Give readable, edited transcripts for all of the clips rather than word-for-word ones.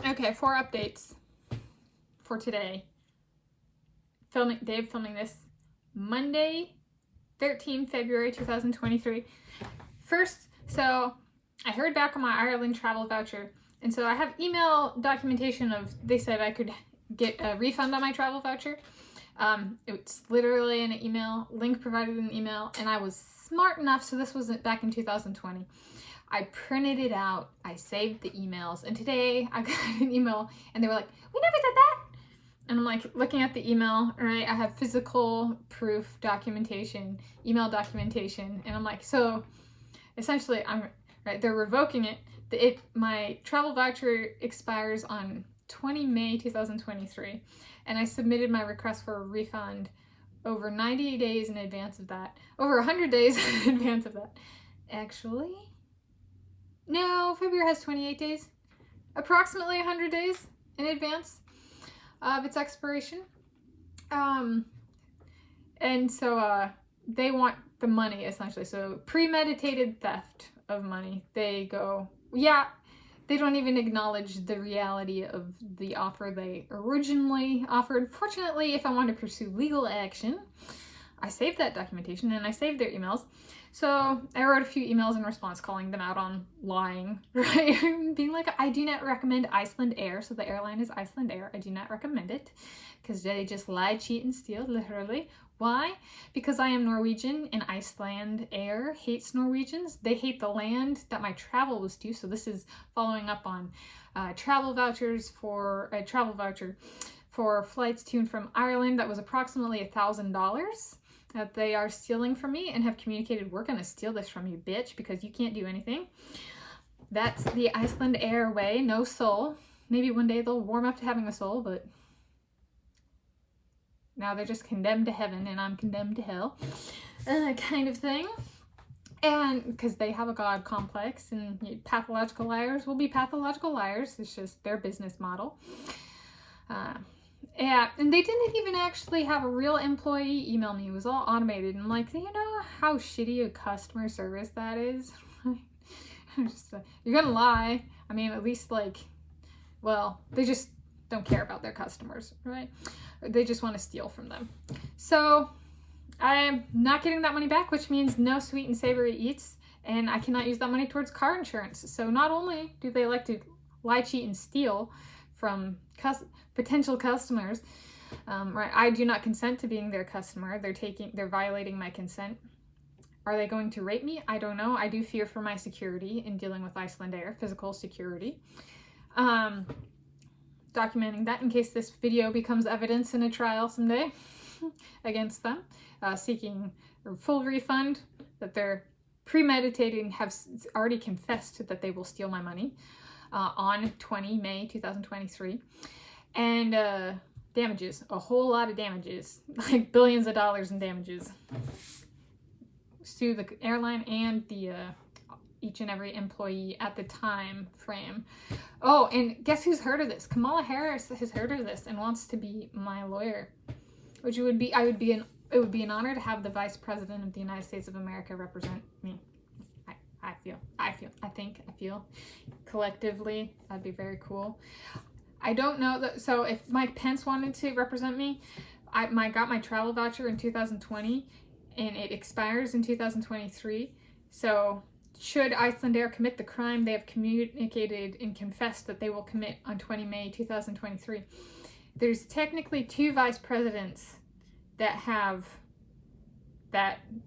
Okay, 4 updates for today. Filming this Monday, 13 February 2023. First, so I heard back on my Ireland travel voucher, and so I have email documentation of, they said I could get a refund on my travel voucher. It's literally an email, link provided in the email, and I was smart enough, so this wasn't back in 2020. I printed it out, I saved the emails, and today I got an email and they were like, we never said that. And I'm like looking at the email, right? I have physical proof documentation, email documentation, and I'm like, so essentially they're revoking it. My travel voucher expires on 20 May 2023, and I submitted my request for a refund over 90 days in advance of that. Over 100 days in advance of that. Actually, no, February has 28 days. Approximately 100 days in advance of its expiration. And so they want the money, essentially. So premeditated theft of money. They go, yeah, they don't even acknowledge the reality of the offer they originally offered. Fortunately, if I want to pursue legal action, I saved that documentation and I saved their emails. So I wrote a few emails in response calling them out on lying, right? Being like, I do not recommend Icelandair. So the airline is Icelandair. I do not recommend it because they just lie, cheat, and steal, literally. Why? Because I am Norwegian and Icelandair hates Norwegians. They hate the land that my travel was to. So this is following up on travel voucher for flights to and from Ireland that was approximately $1,000 that they are stealing from me and have communicated, we're going to steal this from you, bitch, because you can't do anything. That's the Icelandair way, no soul. Maybe one day they'll warm up to having a soul, but now they're just condemned to heaven and I'm condemned to hell, kind of thing. And because they have a God complex, and pathological liars will be pathological liars. It's just their business model. Yeah, and they didn't even actually have a real employee email me. It was all automated. And I'm like, you know how shitty a customer service that is? Just, you're gonna lie. I mean, at least they just don't care about their customers, right? They just want to steal from them. So I'm not getting that money back, which means no sweet and savory eats, and I cannot use that money towards car insurance. So not only do they like to lie, cheat, and steal from potential customers, right? I do not consent to being their customer. They're violating my consent. Are they going to rape me? I don't know. I do fear for my security in dealing with Icelandair, physical security. Documenting that in case this video becomes evidence in a trial someday against them, seeking a full refund, that they're premeditating, have already confessed that they will steal my money on 20 May 2023. And damages, a whole lot of damages, like billions of dollars in damages. Sue the airline and the each and every employee at the time frame. Oh, and guess who's heard of this? Kamala Harris has heard of this and wants to be my lawyer, which it would be an honor to have the Vice President of the United States of America represent me. I feel collectively that'd be very cool. I don't know so if Mike Pence wanted to represent me, I got my travel voucher in 2020 and it expires in 2023. So should Icelandair commit the crime they have communicated and confessed that they will commit on 20 May 2023, there's technically 2 vice presidents that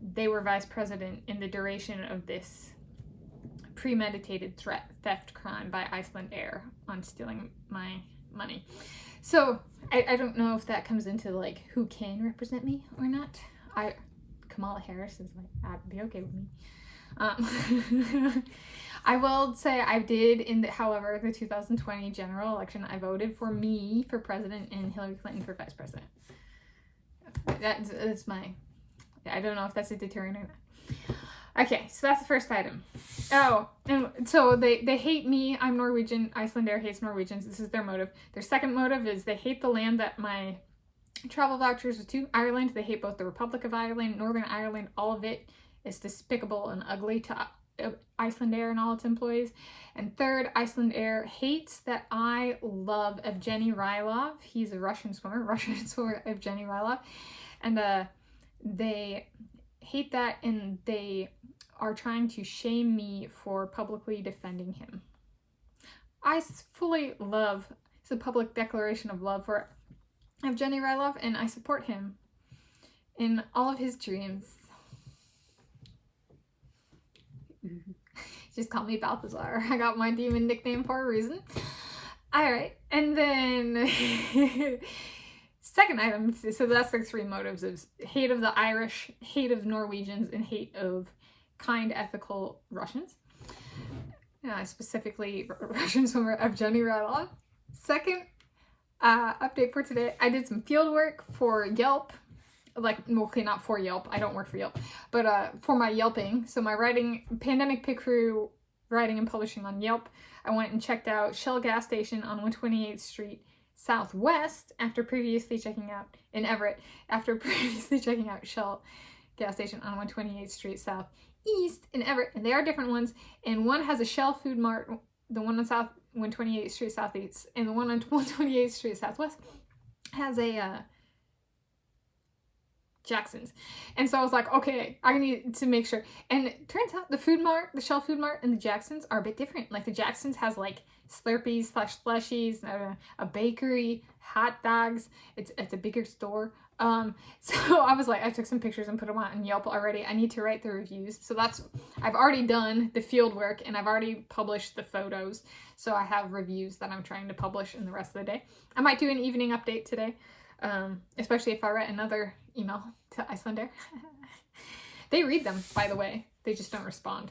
they were vice president in the duration of this premeditated theft crime by Icelandair on stealing my money. So I don't know if that comes into who can represent me or not. Kamala Harris is that'd be okay with me. I will say I did however, the 2020 general election, I voted for me for president and Hillary Clinton for vice president. That's I don't know if that's a deterrent or not. Okay, so that's the first item. Oh, and so they hate me. I'm Norwegian. Icelandair hates Norwegians. This is their motive. Their second motive is they hate the land that my travel vouchers to Ireland. They hate both the Republic of Ireland, Northern Ireland. All of it is despicable and ugly to Icelandair and all its employees. And third, Icelandair hates that I love Evgeny Rylov. He's a Russian swimmer Evgeny Rylov. And they hate that, and they are trying to shame me for publicly defending him. I fully love, it's a public declaration of love for Evgeny Rylov, and I support him in all of his dreams. Just call me Balthazar. I got my demon nickname for a reason. Alright, and then second item, so that's the three motives of hate of the Irish, hate of Norwegians, and hate of kind, ethical Russians. Specifically Russian swimmer Evgeny Rylov. Second update for today, I did some field work for Yelp. Like, okay, not for Yelp, I don't work for Yelp, but for my Yelping. So my writing, pandemic pick through writing and publishing on Yelp, I went and checked out Shell gas station on 128th Street Southwest after previously checking out, in Everett, after previously checking out Shell gas station on 128th Street Southeast in Everett. And they are different ones, and one has a Shell Food Mart, the one on 128th Street Southeast, and the one on 128th Street Southwest has a Jackson's. And so I was like, okay, I need to make sure. And it turns out the Food Mart, the Shell Food Mart, and the Jackson's are a bit different. Like the Jackson's has like Slurpees / slushies, a bakery, hot dogs. It's a bigger store. So I was like, I took some pictures and put them on Yelp already. I need to write the reviews. So I've already done the field work, and I've already published the photos. So I have reviews that I'm trying to publish in the rest of the day. I might do an evening update today. Especially if I write another email to Icelandair. They read them, by the way. They just don't respond,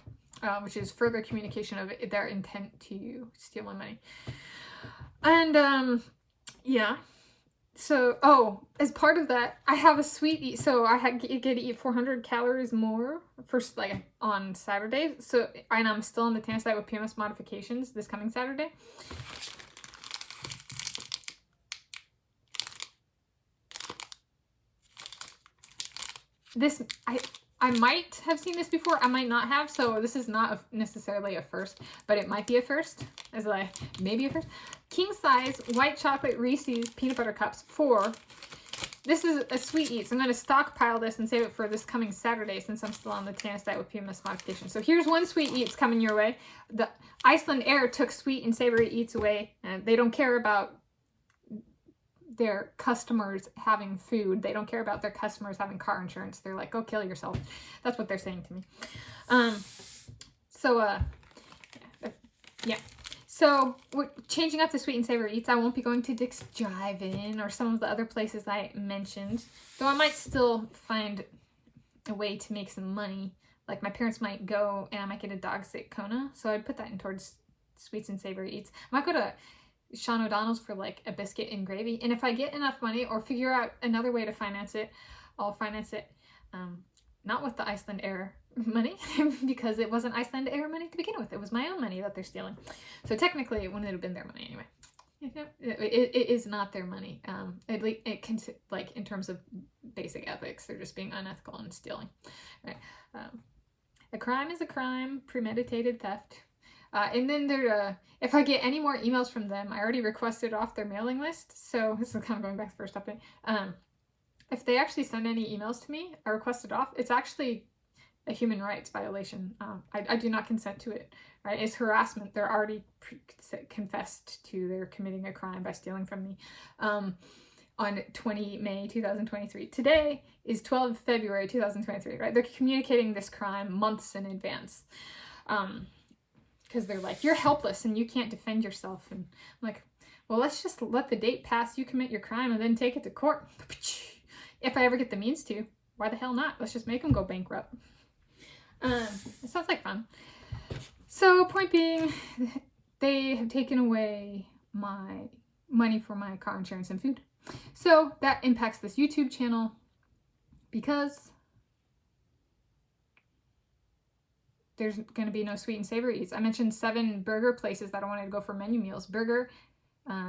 which is further communication of their intent to steal my money. And, yeah. So, as part of that, I have a sweet eat. So I get to eat 400 calories more first, like, on Saturday. So, and I'm still on the Tanis Diet with PMS modifications this coming Saturday. This, I might have seen this before, I might not have, so this is not necessarily a first, but it might be a first, as like, maybe a first. King size white chocolate Reese's peanut butter cups, 4. This is a sweet eat, so I'm going to stockpile this and save it for this coming Saturday since I'm still on the Tanis Diet with PMS modification. So here's one sweet eats coming your way. The Icelandair took sweet and savory eats away, and they don't care about their customers having food. They don't care about their customers having car insurance. They're like, go kill yourself. That's what they're saying to me. Yeah. So we're changing up the sweet and savory eats. I won't be going to Dick's Drive-In or some of the other places I mentioned, though I might still find a way to make some money. Like my parents might go and I might get a dog sit Kona, so I'd put that in towards sweets and savory eats. I might go to Sean O'Donnell's for like a biscuit and gravy, and if I get enough money or figure out another way to finance it, I'll finance it not with the Icelandair money because it wasn't Icelandair money to begin with. It was my own money that they're stealing, so technically it wouldn't have been their money anyway. It is not their money. It can, like, in terms of basic ethics, they're just being unethical and stealing, right? A crime is a crime, premeditated theft. And then if I get any more emails from them, I already requested off their mailing list. So this is kind of going back to the first update. If they actually send any emails to me, I requested off. It's actually a human rights violation. I do not consent to it. Right? It's harassment. They're already confessed to their committing a crime by stealing from me. On 20 May 2023. Today is 12 February 2023. Right? They're communicating this crime months in advance. Because they're like, you're helpless and you can't defend yourself. And I'm like, well, let's just let the date pass, you commit your crime, and then take it to court. If I ever get the means to. Why the hell not? Let's just make them go bankrupt. It sounds like fun. So, point being, they have taken away my money for my car insurance and food. So, that impacts this YouTube channel because there's going to be no sweet and savory eats. I mentioned 7 burger places that I wanted to go for menu meals. Burger,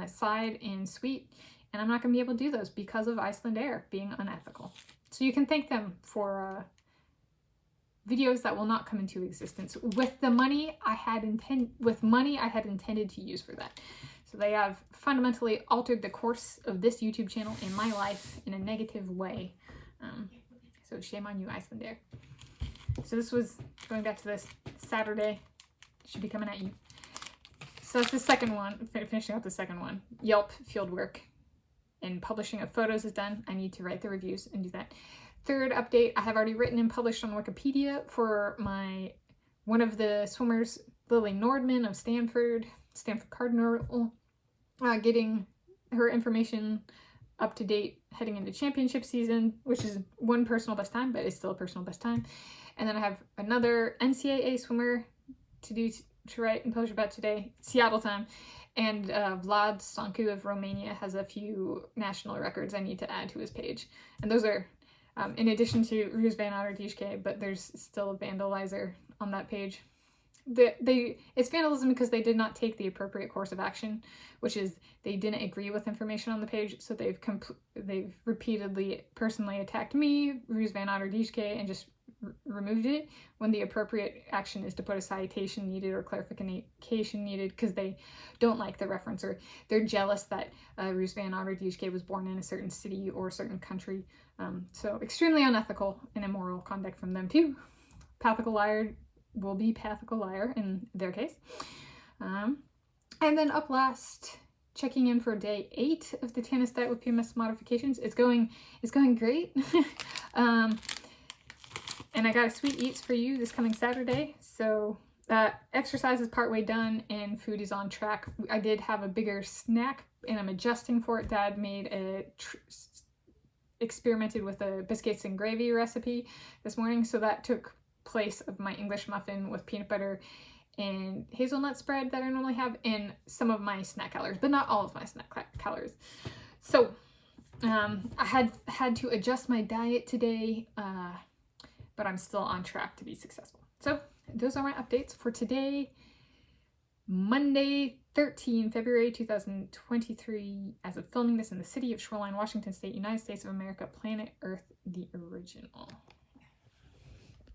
side, and sweet. And I'm not going to be able to do those because of Icelandair being unethical. So you can thank them for videos that will not come into existence with the money I had intended to use for that. So they have fundamentally altered the course of this YouTube channel and my life in a negative way. So shame on you, Icelandair. So this was, going back to this, Saturday. Should be coming at you. So that's the second one, finishing out the second one. Yelp field work and publishing of photos is done. I need to write the reviews and do that. Third update, I have already written and published on Wikipedia for one of the swimmers, Lily Nordman of Stanford Cardinal, getting her information up to date heading into championship season, which is one personal best time, but it's still a personal best time. And then I have another NCAA swimmer to write and publish about today, Seattle time. And Vlad Stancu of Romania has a few national records I need to add to his page. And those are, in addition to Rus van Ouderdichke, but there's still a vandalizer on that page. It's vandalism because they did not take the appropriate course of action, which is they didn't agree with information on the page, so they've repeatedly personally attacked me, Rus van Ouderdichke, and just removed it, when the appropriate action is to put a citation needed or clarification needed because they don't like the reference, or they're jealous that Rus van Ouderdichke was born in a certain city or a certain country. So extremely unethical and immoral conduct from them too. Pathical liar will be pathical liar in their case. And then up last, checking in for day 8 of the Tanis Diet with PMS modifications. It's going great. And I got a sweet eats for you this coming Saturday. So exercise is partway done and food is on track. I did have a bigger snack and I'm adjusting for it. Dad made experimented with a biscuits and gravy recipe this morning. So that took place of my English muffin with peanut butter and hazelnut spread that I normally have, and some of my snack calories, but not all of my snack calories. So I had to adjust my diet today, but I'm still on track to be successful. So those are my updates for today, Monday, February 2023, as of filming this in the city of Shoreline, Washington State, United States of America, planet Earth, the original.